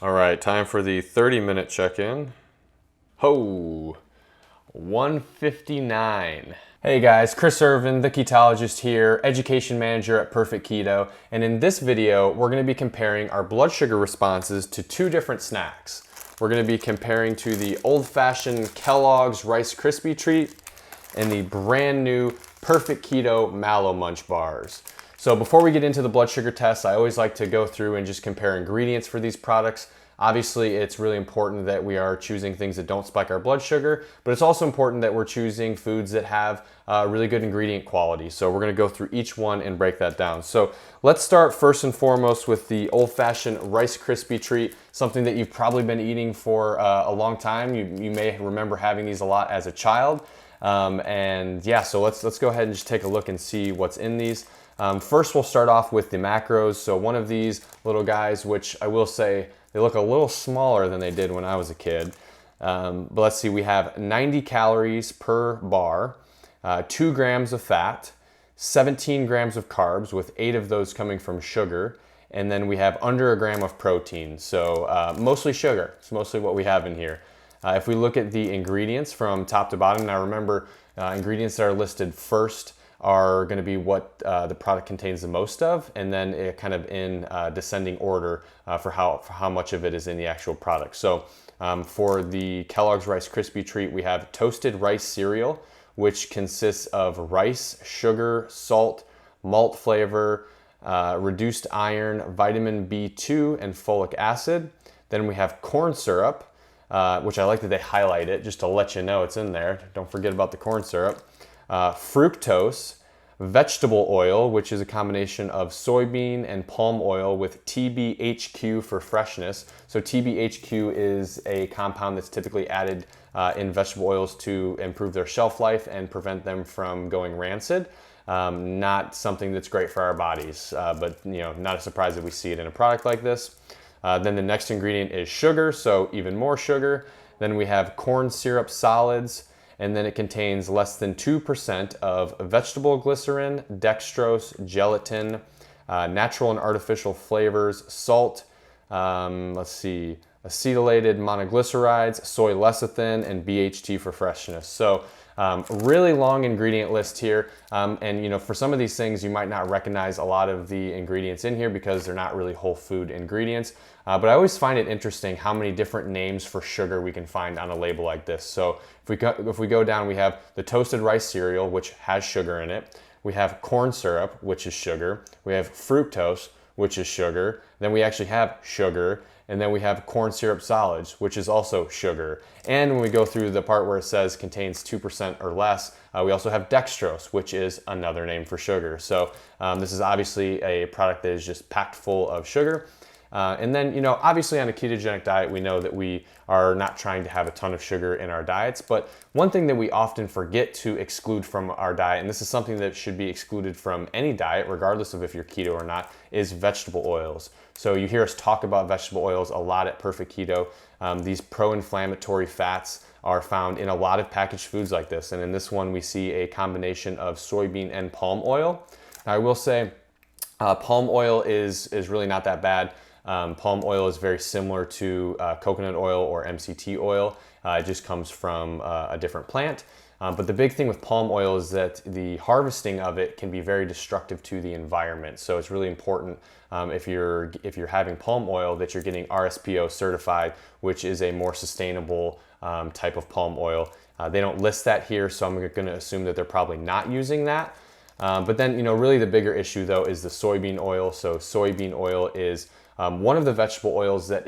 All right, time for the 30-minute check-in. Ho! 1:59. Hey guys, Chris Irvin, the ketologist here, education manager at Perfect Keto, and in this video, we're gonna be comparing our blood sugar responses to two different snacks. We're gonna be comparing to the old-fashioned Kellogg's Rice Krispie Treat and the brand new Perfect Keto Mallow Munch Bars. So before we get into the blood sugar tests, I always like to go through and just compare ingredients for these products. Obviously, it's really important that we are choosing things that don't spike our blood sugar, but it's also important that we're choosing foods that have really good ingredient quality. So we're gonna go through each one and break that down. So let's start first and foremost with the old-fashioned Rice Krispie Treat, something that you've probably been eating for a long time. You may remember having these a lot as a child. And yeah, so let's go ahead and just take a look and see what's in these. First, we'll start off with the macros. So one of these little guys, which I will say, they look a little smaller than they did when I was a kid. But let's see, we have 90 calories per bar, 2 grams of fat, 17 grams of carbs, with 8 of those coming from sugar, and then we have under a gram of protein. So mostly sugar. It's mostly what we have in here. If we look at the ingredients from top to bottom, now remember, ingredients that are listed first are going to be what the product contains the most of, and then it kind of in descending order for how much of it is in the actual product. So for the Kellogg's Rice Krispie Treat, we have toasted rice cereal, which consists of rice, sugar, salt, malt flavor, reduced iron, vitamin B2, and folic acid. Then we have corn syrup, which I like that they highlight it just to let you know it's in there. Don't forget about the corn syrup. Fructose, vegetable oil, which is a combination of soybean and palm oil with TBHQ for freshness. So TBHQ is a compound that's typically added in vegetable oils to improve their shelf life and prevent them from going rancid. Not something that's great for our bodies, but not a surprise that we see it in a product like this. Then the next ingredient is sugar, so even more sugar. Then we have corn syrup solids, and then it contains less than 2% of vegetable glycerin, dextrose, gelatin, natural and artificial flavors, salt, acetylated monoglycerides, soy lecithin, and BHT for freshness. So really long ingredient list here. And for some of these things, you might not recognize a lot of the ingredients in here because they're not really whole food ingredients. But I always find it interesting how many different names for sugar we can find on a label like this. So if we go down, we have the toasted rice cereal, which has sugar in it. We have corn syrup, which is sugar. We have fructose, which is sugar. Then we actually have sugar. And then we have corn syrup solids, which is also sugar. And when we go through the part where it says contains 2% or less, we also have dextrose, which is another name for sugar. So this is obviously a product that is just packed full of sugar. And then, obviously on a ketogenic diet, we know that we are not trying to have a ton of sugar in our diets, but one thing that we often forget to exclude from our diet, and this is something that should be excluded from any diet, regardless of if you're keto or not, is vegetable oils. So you hear us talk about vegetable oils a lot at Perfect Keto. These pro-inflammatory fats are found in a lot of packaged foods like this, and in this one we see a combination of soybean and palm oil. Now I will say palm oil is really not that bad. Palm oil is very similar to coconut oil or MCT oil. It just comes from a different plant. But the big thing with palm oil is that the harvesting of it can be very destructive to the environment. So it's really important if you're having palm oil that you're getting RSPO certified, which is a more sustainable type of palm oil. They don't list that here, so I'm going to assume that they're probably not using that. But then, really the bigger issue though is the soybean oil. So soybean oil is one of the vegetable oils that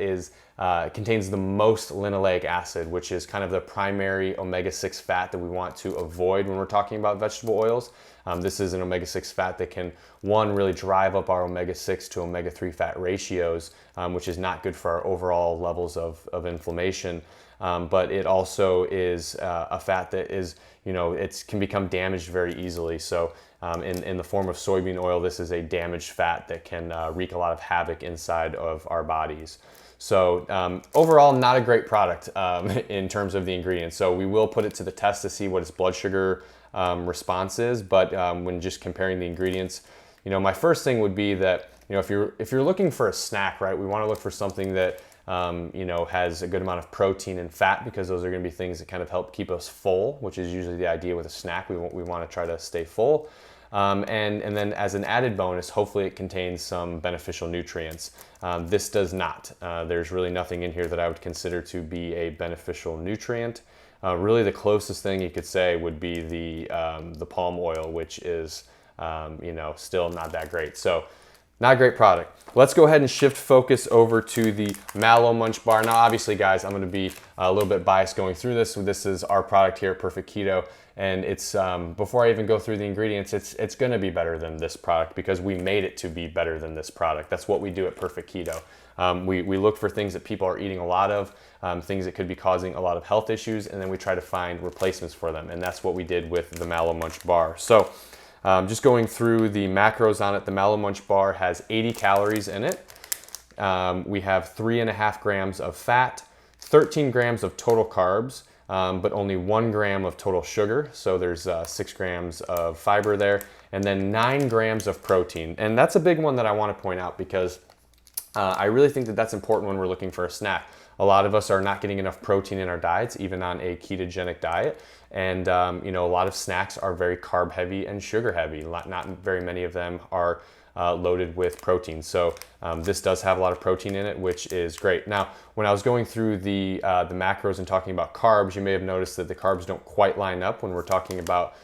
contains the most linoleic acid, which is kind of the primary omega-6 fat that we want to avoid when we're talking about vegetable oils. This is an omega-6 fat that can, one, really drive up our omega-6 to omega-3 fat ratios, which is not good for our overall levels of inflammation. But it also is a fat that is, it can become damaged very easily. So in the form of soybean oil, this is a damaged fat that can wreak a lot of havoc inside of our bodies. So overall, not a great product in terms of the ingredients. So we will put it to the test to see what its blood sugar response is. But when just comparing the ingredients, my first thing would be that if you're looking for a snack, right, we want to look for something that you know, has a good amount of protein and fat, because those are going to be things that kind of help keep us full, which is usually the idea with a snack. We want to try to stay full. And then as an added bonus, hopefully it contains some beneficial nutrients. This does not. There's really nothing in here that I would consider to be a beneficial nutrient. Really the closest thing you could say would be the palm oil, which is, you know, still not that great. So not a great product. Let's go ahead and shift focus over to the Mallow Munch Bar. Now, obviously, guys, I'm going to be a little bit biased going through this. So this is our product here at Perfect Keto. And it's, before I even go through the ingredients, it's going to be better than this product because we made it to be better than this product. That's what we do at Perfect Keto. We look for things that people are eating a lot of, things that could be causing a lot of health issues, and then we try to find replacements for them. And that's what we did with the Mallow Munch Bar. So just going through the macros on it, the Mallow Munch Bar has 80 calories in it. We have 3.5 grams of fat, 13 grams of total carbs, but only 1 gram of total sugar. So there's 6 grams of fiber there, and then 9 grams of protein. And that's a big one that I want to point out because I really think that that's important when we're looking for a snack. A lot of us are not getting enough protein in our diets, even on a ketogenic diet. And you know, a lot of snacks are very carb heavy and sugar heavy. Not very many of them are loaded with protein. So this does have a lot of protein in it, which is great. Now, when I was going through the macros and talking about carbs, you may have noticed that the carbs don't quite line up when we're talking about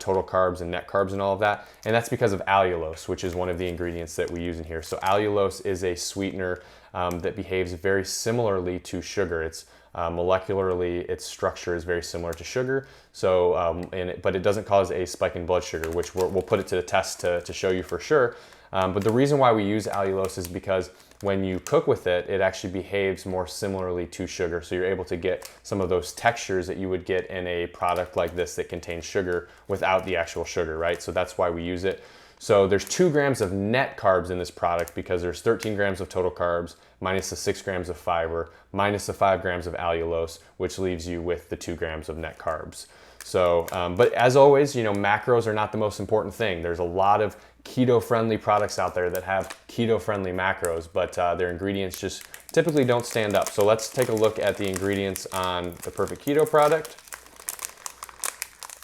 total carbs and net carbs and all of that. And that's because of allulose, which is one of the ingredients that we use in here. So allulose is a sweetener that behaves very similarly to sugar. It's molecularly, its structure is very similar to sugar. So, but it doesn't cause a spike in blood sugar, which we'll put it to the test to show you for sure. But the reason why we use allulose is because when you cook with it, it actually behaves more similarly to sugar. So you're able to get some of those textures that you would get in a product like this that contains sugar without the actual sugar, right? So that's why we use it. So there's 2 grams of net carbs in this product because there's 13 grams of total carbs minus the 6 grams of fiber minus the 5 grams of allulose, which leaves you with the 2 grams of net carbs. So, but as always, you know, macros are not the most important thing. There's a lot of keto-friendly products out there that have keto-friendly macros, but their ingredients just typically don't stand up. So let's take a look at the ingredients on the Perfect Keto product.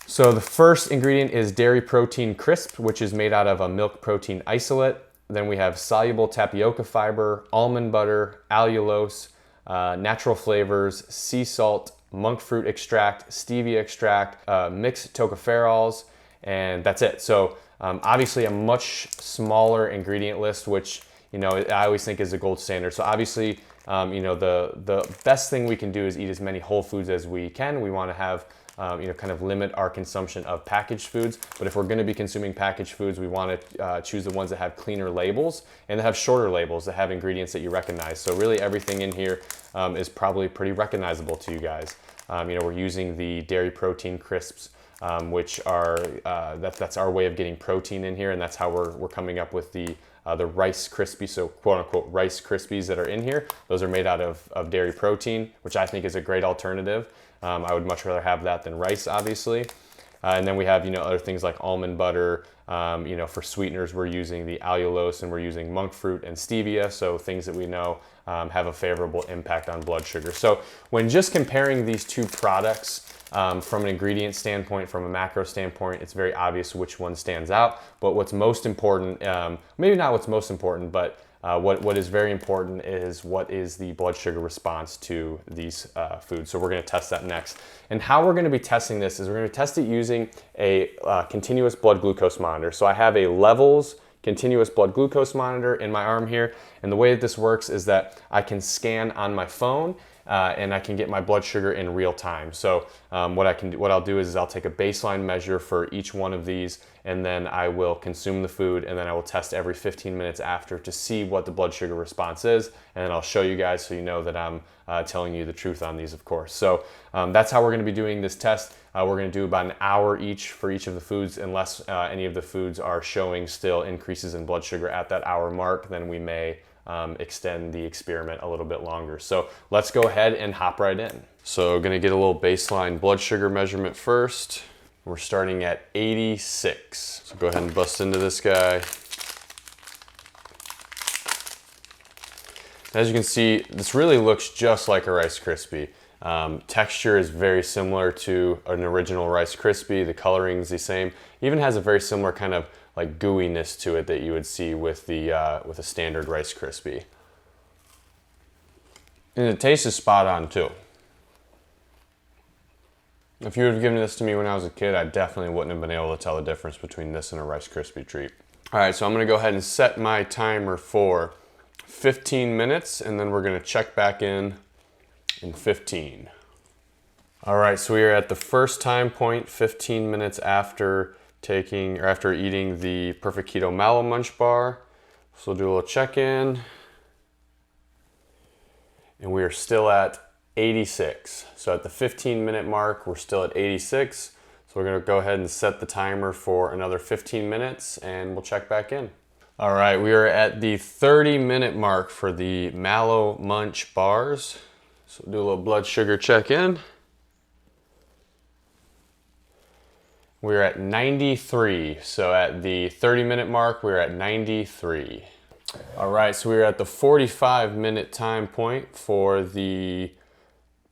So the first ingredient is dairy protein crisp, which is made out of a milk protein isolate. Then we have soluble tapioca fiber, almond butter, allulose, natural flavors, sea salt, monk fruit extract, stevia extract, mixed tocopherols, and that's it. So obviously a much smaller ingredient list, which, you know, I always think is the gold standard. So obviously, you know, the best thing we can do is eat as many whole foods as we can. We want to have you know, kind of limit our consumption of packaged foods. But if we're going to be consuming packaged foods, we want to choose the ones that have cleaner labels and that have shorter labels that have ingredients that you recognize. So really everything in here is probably pretty recognizable to you guys. You know, we're using the dairy protein crisps, which are that's our way of getting protein in here, and that's how we're coming up with the Rice Krispies, so quote unquote Rice Krispies that are in here. Those are made out of dairy protein, which I think is a great alternative. I would much rather have that than rice, obviously. And then we have, you know, other things like almond butter. You know, for sweeteners, we're using the allulose and we're using monk fruit and stevia. So things that we know have a favorable impact on blood sugar. So when just comparing these two products, from an ingredient standpoint, from a macro standpoint, it's very obvious which one stands out. But what's most important, maybe not what's most important, but what is very important is what is the blood sugar response to these foods. So we're going to test that next. And how we're going to be testing this is we're going to test it using a continuous blood glucose monitor. So I have a Levels continuous blood glucose monitor in my arm here. And the way that this works is that I can scan on my phone and I can get my blood sugar in real time. So what I'll do is I'll take a baseline measure for each one of these, and then I will consume the food, and then I will test every 15 minutes after to see what the blood sugar response is, and then I'll show you guys so you know that I'm telling you the truth on these, of course. So that's how we're going to be doing this test. We're going to do about an hour each for each of the foods. Unless any of the foods are showing still increases in blood sugar at that hour mark, then we may extend the experiment a little bit longer. So let's go ahead and hop right in. So going to get a little baseline blood sugar measurement first. We're starting at 86. So go ahead and bust into this guy. As you can see, this really looks just like a Rice Krispie. Texture is very similar to an original Rice Krispie. The coloring is the same. Even has a very similar kind of like gooiness to it that you would see with a standard Rice Krispie. And the taste is spot on too. If you would have given this to me when I was a kid, I definitely wouldn't have been able to tell the difference between this and a Rice Krispie treat. All right, so I'm gonna go ahead and set my timer for 15 minutes, and then we're gonna check back in 15. All right, so we are at the first time point, 15 minutes after eating the Perfect Keto Mallow Munch Bar. So we'll do a little check-in. And we are still at 86. So at the 15-minute mark, we're still at 86. So we're gonna go ahead and set the timer for another 15 minutes and we'll check back in. All right, we are at the 30-minute mark for the Mallow Munch Bars. So we'll do a little blood sugar check-in. We're at 93. So at the 30-minute mark, we're at 93. All right, so we're at the 45-minute time point for the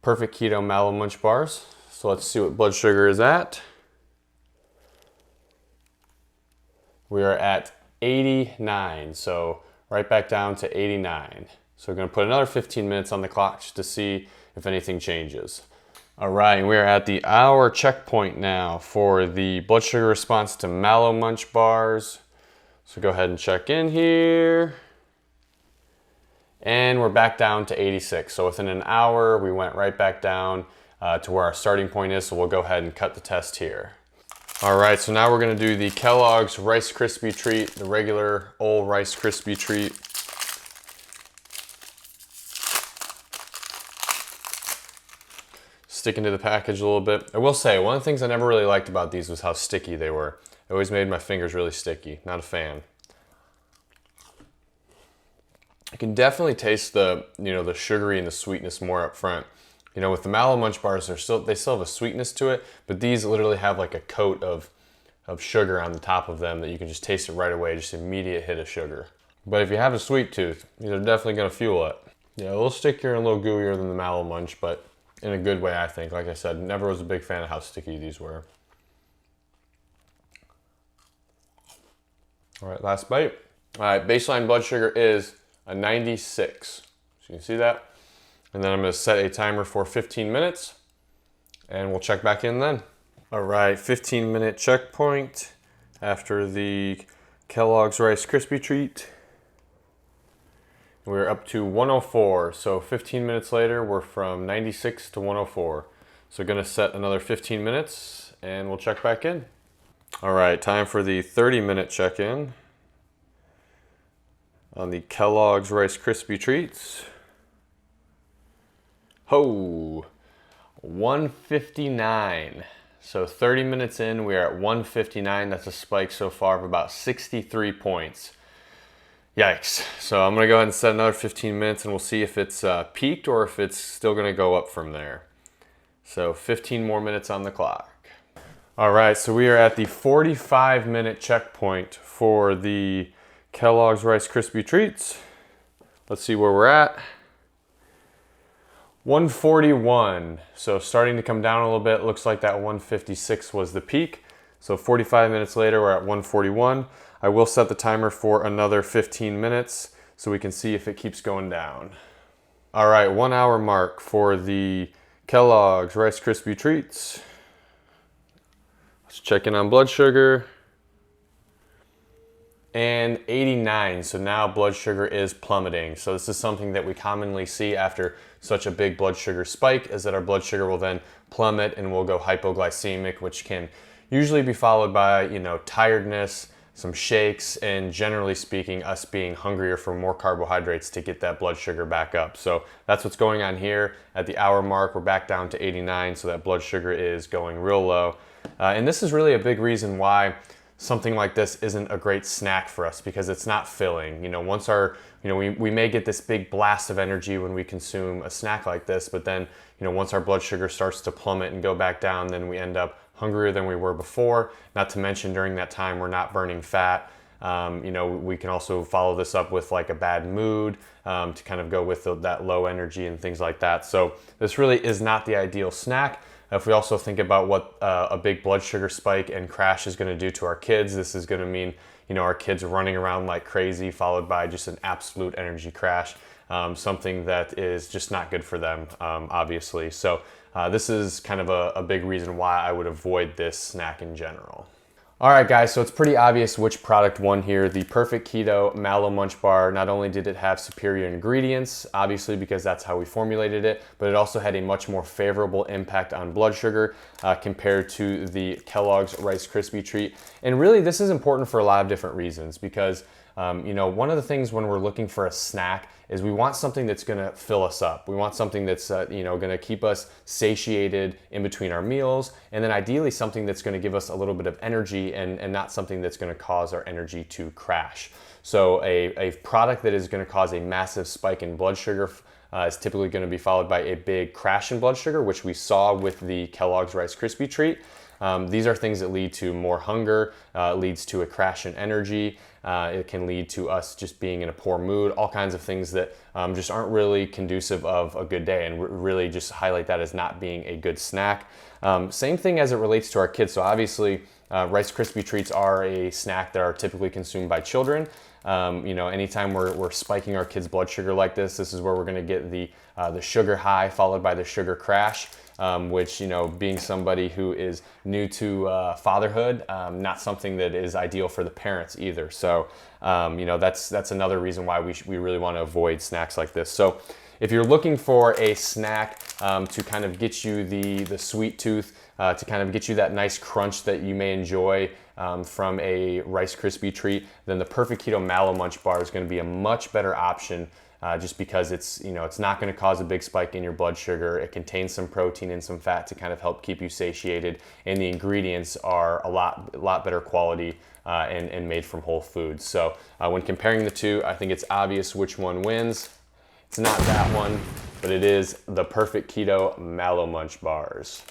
Perfect Keto Mallow Munch Bars. So let's see what blood sugar is at. We are at 89, so right back down to 89. So we're gonna put another 15 minutes on the clock just to see if anything changes. All right, we are at the hour checkpoint now for the blood sugar response to Mallow Munch Bars. So go ahead and check in here. And we're back down to 86. So within an hour, we went right back down to where our starting point is. So we'll go ahead and cut the test here. All right, so now we're gonna do the Kellogg's Rice Krispie treat, the regular old Rice Krispie treat. Sticking to the package a little bit. I will say, one of the things I never really liked about these was how sticky they were. It always made my fingers really sticky. Not a fan. I can definitely taste the sugary and the sweetness more up front. You know, with the Mallow Munch Bars, they still have a sweetness to it, but these literally have like a coat of sugar on the top of them that you can just taste it right away, just immediate hit of sugar. But if you have a sweet tooth, these are definitely gonna fuel it. Yeah, a little stickier and a little gooier than the Mallow Munch, but in a good way, I think. Like I said, never was a big fan of how sticky these were. All right, last bite. All right, baseline blood sugar is a 96. So you can see that. And then I'm gonna set a timer for 15 minutes and we'll check back in then. All right, 15-minute checkpoint after the Kellogg's Rice Krispie treat. We're up to 104. So 15 minutes later, we're from 96 to 104. So gonna set another 15 minutes and we'll check back in. All right, time for the 30-minute check-in on the Kellogg's Rice Krispie treats. Ho, 159. So 30 minutes in, we are at 159. That's a spike so far of about 63 points. Yikes. So I'm gonna go ahead and set another 15 minutes and we'll see if it's peaked or if it's still gonna go up from there. So 15 more minutes on the clock. All right, so we are at the 45-minute checkpoint for the Kellogg's Rice Krispie treats. Let's see where we're at. 141, so starting to come down a little bit. Looks like that 156 was the peak. So 45 minutes later, we're at 141. I will set the timer for another 15 minutes so we can see if it keeps going down. All right, 1 hour mark for the Kellogg's Rice Krispie treats. Let's check in on blood sugar. And 89, so now blood sugar is plummeting. So this is something that we commonly see after such a big blood sugar spike, is that our blood sugar will then plummet and we'll go hypoglycemic, which can usually be followed by, tiredness, some shakes, and generally speaking, us being hungrier for more carbohydrates to get that blood sugar back up. So that's what's going on here. At the hour mark, we're back down to 89, so that blood sugar is going real low. And this is really a big reason why something like this isn't a great snack for us, because it's not filling. Once we may get this big blast of energy when we consume a snack like this, but then, once our blood sugar starts to plummet and go back down, then we end up hungrier than we were before. Not to mention during that time, we're not burning fat. You know, we can also follow this up with like a bad mood to kind of go with that low energy and things like that. So this really is not the ideal snack. If we also think about what a big blood sugar spike and crash is going to do to our kids, this is going to mean, you know, our kids running around like crazy, followed by just an absolute energy crash, something that is just not good for them, obviously. So this is kind of a big reason why I would avoid this snack in general. All right, guys, so it's pretty obvious which product won here. The Perfect Keto Mallow Munch Bar. Not only did it have superior ingredients, obviously because that's how we formulated it, but it also had a much more favorable impact on blood sugar compared to the Kellogg's Rice Krispie treat. And really, this is important for a lot of different reasons because you know, one of the things when we're looking for a snack is we want something that's gonna fill us up. We want something that's you know, gonna keep us satiated in between our meals, and then ideally something that's gonna give us a little bit of energy and not something that's gonna cause our energy to crash. So a product that is gonna cause a massive spike in blood sugar is typically gonna be followed by a big crash in blood sugar, which we saw with the Kellogg's Rice Krispie treat. These are things that lead to more hunger, leads to a crash in energy. It can lead to us just being in a poor mood, all kinds of things that just aren't really conducive of a good day and really just highlight that as not being a good snack. Same thing as it relates to our kids. So obviously Rice Krispie treats are a snack that are typically consumed by children. You know, anytime we're spiking our kids' blood sugar like this is where we're gonna get the sugar high followed by the sugar crash. Which, you know, being somebody who is new to fatherhood, not something that is ideal for the parents either. So, you know, that's another reason why we really want to avoid snacks like this. So if you're looking for a snack to kind of get you the sweet tooth, to kind of get you that nice crunch that you may enjoy from a Rice Krispie treat, then the Perfect Keto Mallow Munch Bar is going to be a much better option. Just because it's, you know, it's not going to cause a big spike in your blood sugar. It contains some protein and some fat to kind of help keep you satiated, and the ingredients are a lot better quality and made from whole foods. So when comparing the two, I think it's obvious which one wins. It's not that one, but it is the Perfect Keto Mallow Munch Bars.